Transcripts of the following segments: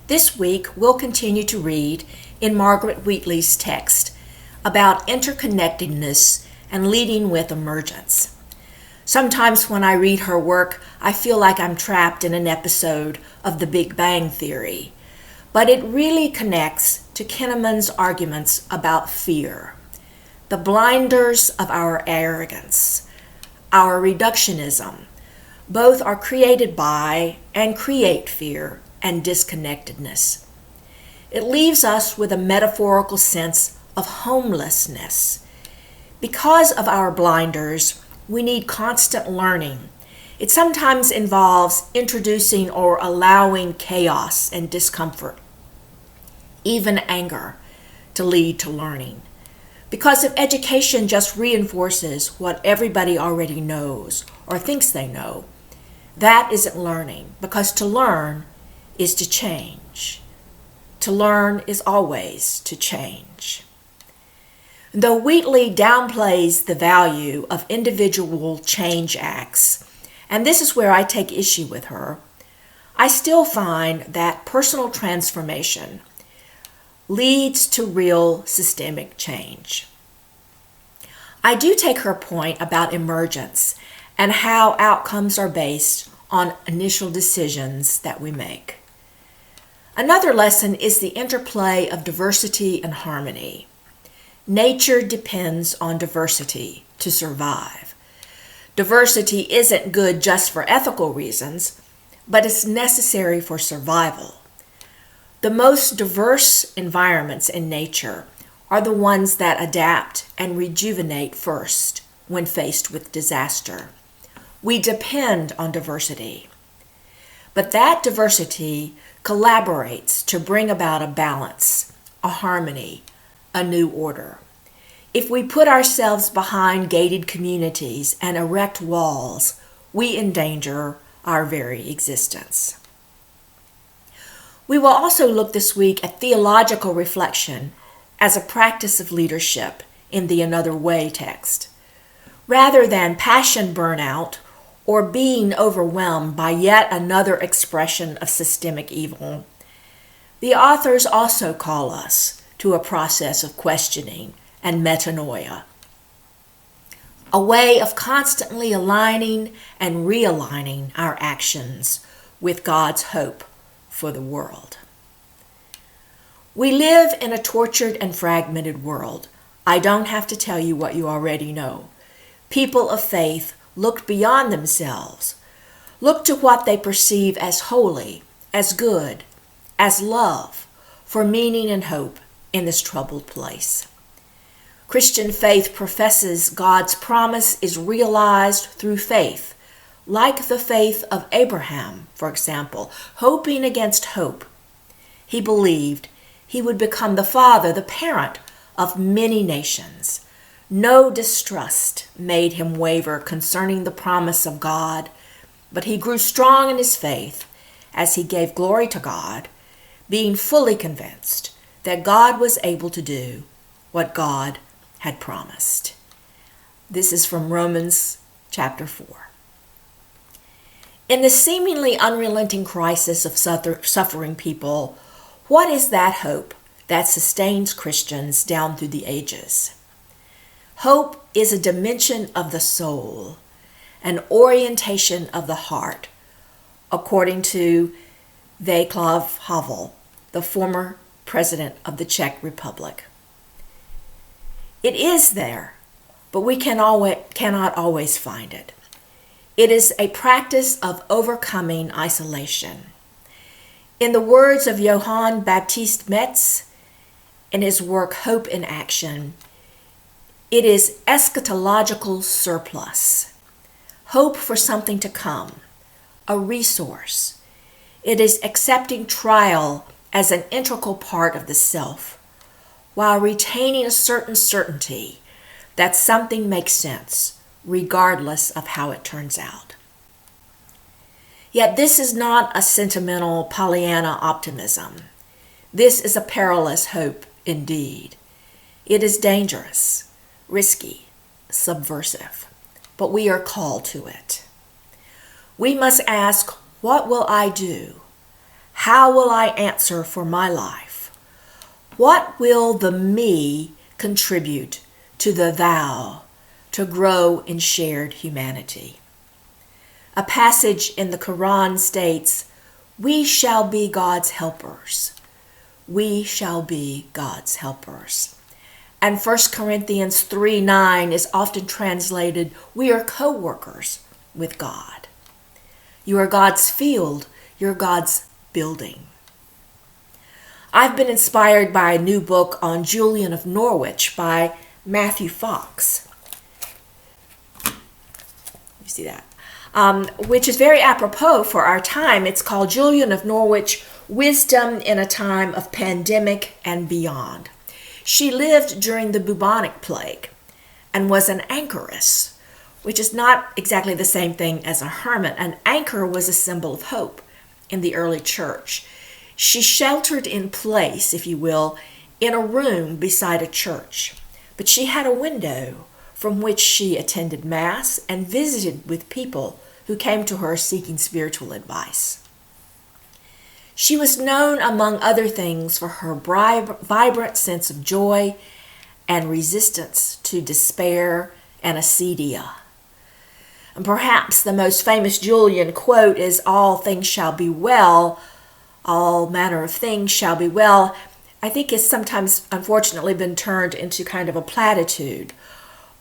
This week, we'll continue to read in Margaret Wheatley's text about interconnectedness and leading with emergence. Sometimes when I read her work, I feel like I'm trapped in an episode of The Big Bang Theory, but it really connects to Kahneman's arguments about fear, the blinders of our arrogance, our reductionism. Both are created by and create fear and disconnectedness. It leaves us with a metaphorical sense of homelessness. Because of our blinders, we need constant learning. It sometimes involves introducing or allowing chaos and discomfort, even anger, to lead to learning. Because if education just reinforces what everybody already knows or thinks they know, that isn't learning, because to learn is to change. To learn is always to change. Though Wheatley downplays the value of individual change acts, and this is where I take issue with her, I still find that personal transformation leads to real systemic change. I do take her point about emergence and how outcomes are based on initial decisions that we make. Another lesson is the interplay of diversity and harmony. Nature depends on diversity to survive. Diversity isn't good just for ethical reasons, but it's necessary for survival. The most diverse environments in nature are the ones that adapt and rejuvenate first when faced with disaster. We depend on diversity. But that diversity collaborates to bring about a balance, a harmony, a new order. If we put ourselves behind gated communities and erect walls, we endanger our very existence. We will also look this week at theological reflection as a practice of leadership in the Another Way text. Rather than passion burnout or being overwhelmed by yet another expression of systemic evil, the authors also call us to a process of questioning and metanoia, a way of constantly aligning and realigning our actions with God's hope for the world. We live in a tortured and fragmented world. I don't have to tell you what you already know. People of faith look beyond themselves, look to what they perceive as holy, as good, as love, for meaning and hope in this troubled place. Christian faith professes God's promise is realized through faith, like the faith of Abraham, for example, hoping against hope. He believed he would become the father, the parent of many nations. No distrust made him waver concerning the promise of God, but he grew strong in his faith as he gave glory to God, being fully convinced that God was able to do what God had promised. This is from Romans chapter 4. In the seemingly unrelenting crisis of suffering people, what is that hope that sustains Christians down through the ages? Hope is a dimension of the soul, an orientation of the heart, according to Václav Havel, the former president of the Czech Republic. It is there, but we cannot always find it. It is a practice of overcoming isolation. In the words of Johann Baptist Metz, in his work Hope in Action, it is eschatological surplus, hope for something to come, a resource. It is accepting trial as an integral part of the self, while retaining a certain certainty that something makes sense, regardless of how it turns out. Yet this is not a sentimental Pollyanna optimism. This is a perilous hope indeed. It is dangerous, risky, subversive, but we are called to it. We must ask, what will I do? How will I answer for my life? What will the me contribute to the thou to grow in shared humanity? A passage in the Quran states, "We shall be God's helpers. We shall be God's helpers." And 1 Corinthians 3:9 is often translated, "We are co-workers with God." You are God's field. You're God's building. I've been inspired by a new book on Julian of Norwich by Matthew Fox. You see that? Which is very apropos for our time. It's called Julian of Norwich, Wisdom in a Time of Pandemic and Beyond. She lived during the bubonic plague and was an anchoress, which is not exactly the same thing as a hermit. An anchor was a symbol of hope in the early church. She sheltered in place, if you will, in a room beside a church. But she had a window from which she attended Mass and visited with people who came to her seeking spiritual advice. She was known, among other things, for her vibrant sense of joy and resistance to despair and acedia. And perhaps the most famous Julian quote is, "All things shall be well, all manner of things shall be well." I think it's sometimes, unfortunately, been turned into kind of a platitude.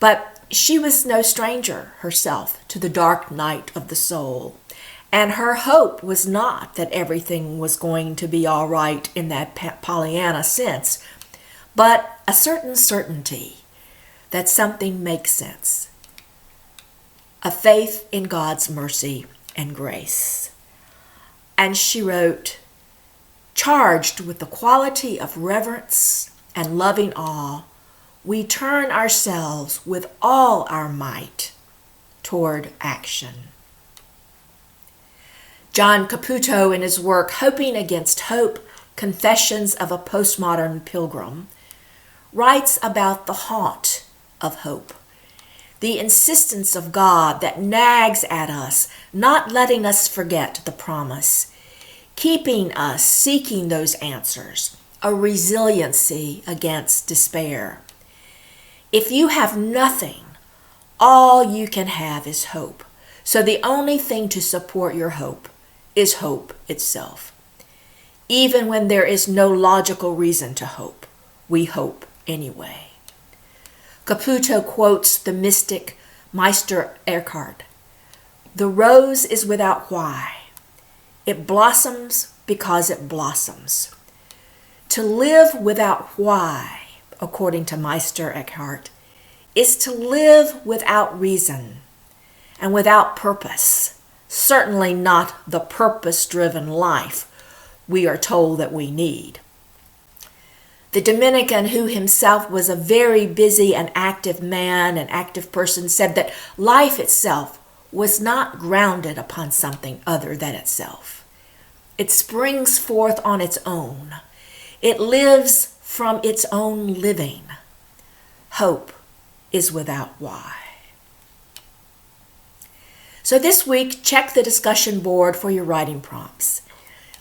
But she was no stranger herself to the dark night of the soul. And her hope was not that everything was going to be all right in that Pollyanna sense, but a certain certainty that something makes sense. A faith in God's mercy and grace. And she wrote, "Charged with the quality of reverence and loving awe, we turn ourselves with all our might toward action." John Caputo, in his work Hoping Against Hope, Confessions of a Postmodern Pilgrim, writes about the haunt of hope, the insistence of God that nags at us, not letting us forget the promise, keeping us seeking those answers, a resiliency against despair. If you have nothing, all you can have is hope. So the only thing to support your hope is hope itself. Even when there is no logical reason to hope, we hope anyway. Caputo quotes the mystic Meister Eckhart, "The rose is without why. It blossoms because it blossoms." To live without why, according to Meister Eckhart, is to live without reason and without purpose, certainly not the purpose-driven life we are told that we need. The Dominican, who himself was a very busy and active man, an active person, said that life itself was not grounded upon something other than itself. It springs forth on its own. It lives from its own living. Hope is without why. So this week, check the discussion board for your writing prompts.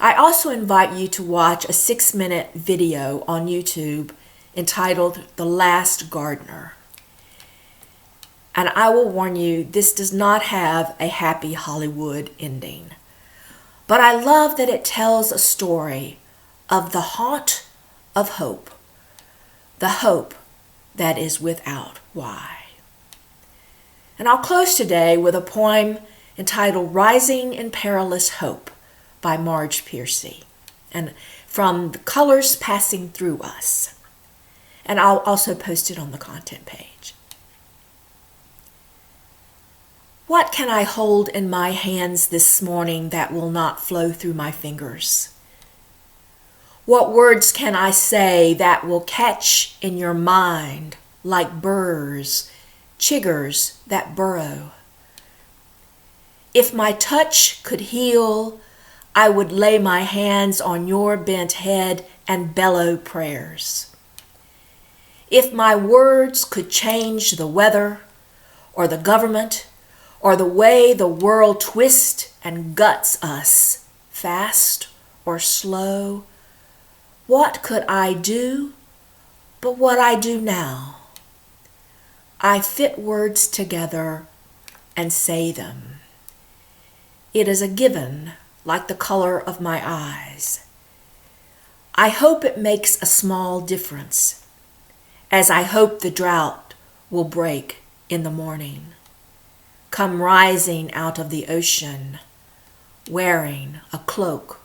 I also invite you to watch a 6-minute video on YouTube entitled "The Last Gardener." And I will warn you, this does not have a happy Hollywood ending. But I love that it tells a story of the haunt of hope, the hope that is without why. And I'll close today with a poem entitled "Rising in Perilous Hope" by Marge Piercy, and from The Colors Passing Through Us. And I'll also post it on the content page. What can I hold in my hands this morning that will not flow through my fingers? What words can I say that will catch in your mind like burrs, chiggers that burrow? If my touch could heal, I would lay my hands on your bent head and bellow prayers. If my words could change the weather, or the government, or the way the world twists and guts us, fast or slow, what could I do but what I do now? I fit words together and say them. It is a given, like the color of my eyes. I hope it makes a small difference, as I hope the drought will break in the morning, come rising out of the ocean, wearing a cloak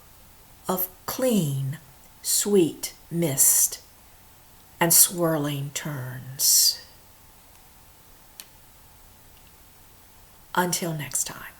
of clean, sweet mist and swirling turns. Until next time.